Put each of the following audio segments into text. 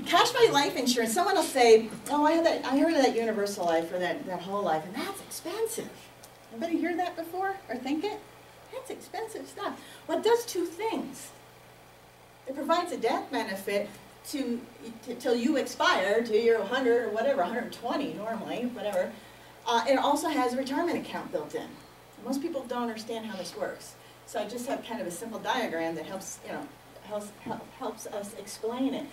Cash value life insurance, someone will say, oh, I heard of that universal life or that whole life, and that's expensive. Anybody hear that before or think it? That's expensive stuff. Well, it does two things. It provides a death benefit till you expire, till you're 100 or whatever, 120 normally, whatever. It also has a retirement account built in. Most people don't understand how this works. So I just have kind of a simple diagram that helps, helps us explain it.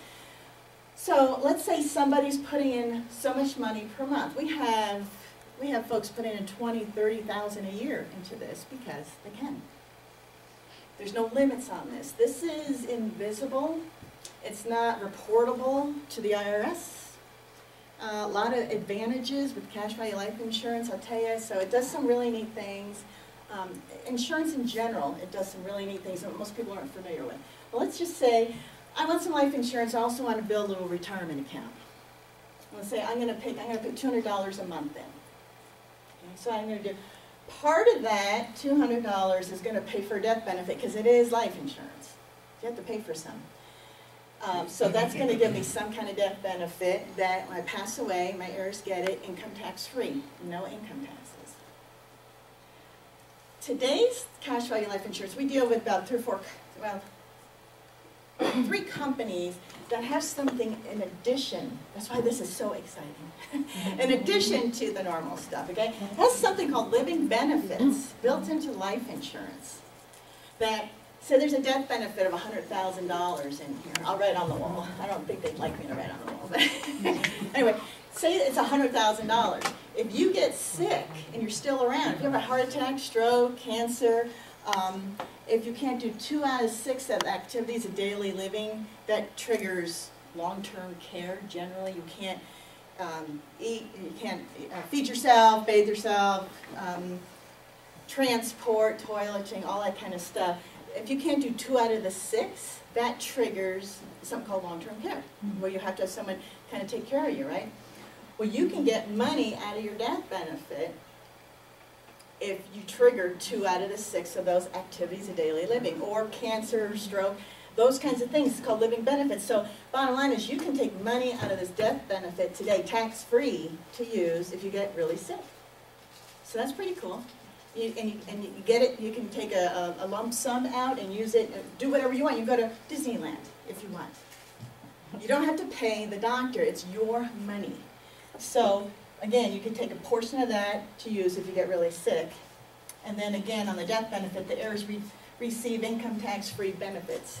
So let's say somebody's putting in so much money per month. We have folks putting in $20,000, $30,000 a year into this because they can. There's no limits on this. This is invisible. It's not reportable to the IRS. A lot of advantages with cash value life insurance, I'll tell you. So it does some really neat things. Insurance in general, it does some really neat things that most people aren't familiar with. Well, let's just say, I want some life insurance. I also want to build a little retirement account. Let's say I'm going to put $200 a month in. Okay, so I'm going to do part of that $200 is going to pay for a death benefit because it is life insurance. You have to pay for some. So that's going to give me some kind of death benefit that when I pass away, my heirs get it income tax free, no income taxes. Today's cash value life insurance, we deal with about 3 companies that have something in addition. That's why this is so exciting. In addition to the normal stuff, okay? It has something called living benefits built into life insurance. So there's a death benefit of $100,000 in here. I'll write on the wall. I don't think they'd like me to write on the wall. But anyway, say it's $100,000. If you get sick and you're still around, if you have a heart attack, stroke, cancer, if you can't do 2 out of 6 of activities of daily living, that triggers long-term care. Generally, you can't eat, you can't feed yourself, bathe yourself, transport, toileting, all that kind of stuff. If you can't do 2 out of the 6, that triggers something called long-term care, where you have to have someone kind of take care of you, right? Well, you can get money out of your death benefit if you trigger 2 out of the 6 of those activities of daily living, or cancer, stroke, those kinds of things. It's called living benefits. So bottom line is you can take money out of this death benefit today, tax-free, to use if you get really sick. So that's pretty cool. You get it, you can take a lump sum out and use it, do whatever you want. You can go to Disneyland if you want. You don't have to pay the doctor, it's your money. So again, you can take a portion of that to use if you get really sick. And then again, on the death benefit, the heirs receive income tax-free benefits.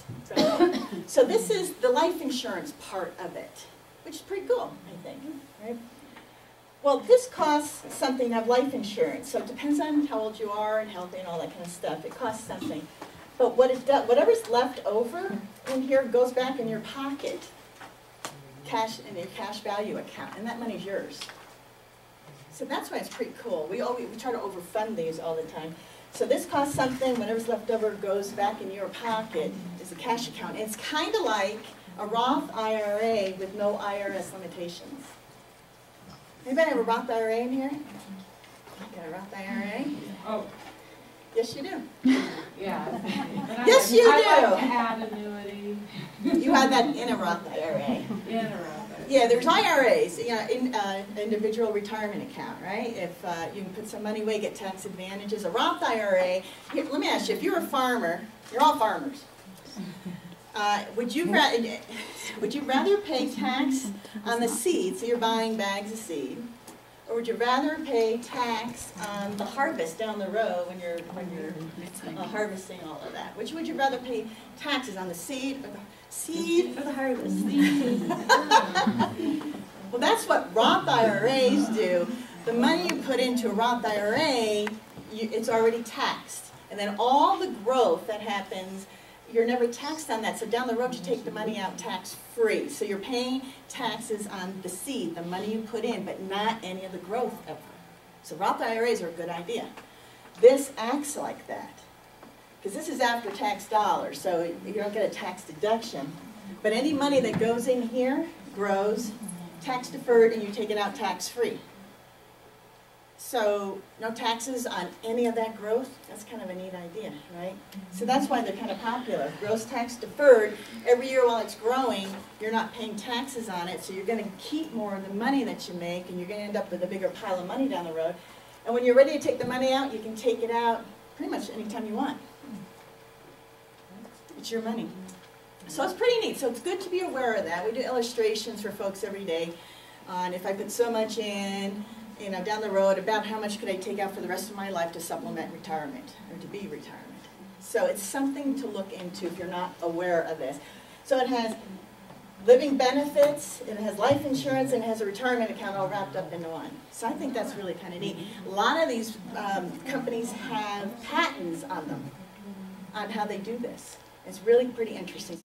So this is the life insurance part of it, which is pretty cool, I think, right? Well, this costs something to have life insurance, so it depends on how old you are and healthy and all that kind of stuff. It costs something. But what it does, whatever's left over in here goes back in your pocket, in your cash value account, and that money's yours. So that's why it's pretty cool. We try to overfund these all the time. So this costs something, whatever's left over goes back in your pocket as a cash account. And it's kind of like a Roth IRA with no IRS limitations. Anybody have a Roth IRA in here? Got a Roth IRA? Oh. Yes, you do. Yeah. Yes, you do. I like to add annuity. You had that in a Roth IRA. In a Roth IRA. Yeah, there's IRAs, individual retirement account, right? If you can put some money away, get tax advantages. A Roth IRA, here, let me ask you, if you're a farmer, you're all farmers. Would you rather pay tax on the seed, so you're buying bags of seed, or would you rather pay tax on the harvest down the road when you're harvesting all of that? Which would you rather pay taxes on, the seed or the harvest? Well, that's what Roth IRAs do. The money you put into a Roth IRA, it's already taxed, and then all the growth that happens, you're never taxed on that. So down the road, you take the money out tax-free. So you're paying taxes on the seed, the money you put in, but not any of the growth ever. So Roth IRAs are a good idea. This acts like that, because this is after-tax dollars, so you don't get a tax deduction. But any money that goes in here grows tax-deferred, and you take it out tax-free. So no taxes on any of that growth, that's kind of a neat idea, right? So that's why they're kind of popular. Gross tax deferred, every year while it's growing, you're not paying taxes on it, so you're going to keep more of the money that you make, and you're going to end up with a bigger pile of money down the road. And when you're ready to take the money out, you can take it out pretty much anytime you want. It's your money. So it's pretty neat. So it's good to be aware of that. We do illustrations for folks every day on if I put so much in, you know, down the road, about how much could I take out for the rest of my life to supplement retirement or to be retirement. So it's something to look into if you're not aware of this. So it has living benefits, it has life insurance, and it has a retirement account all wrapped up into one. So I think that's really kind of neat. A lot of these companies have patents on them, on how they do this. It's really pretty interesting.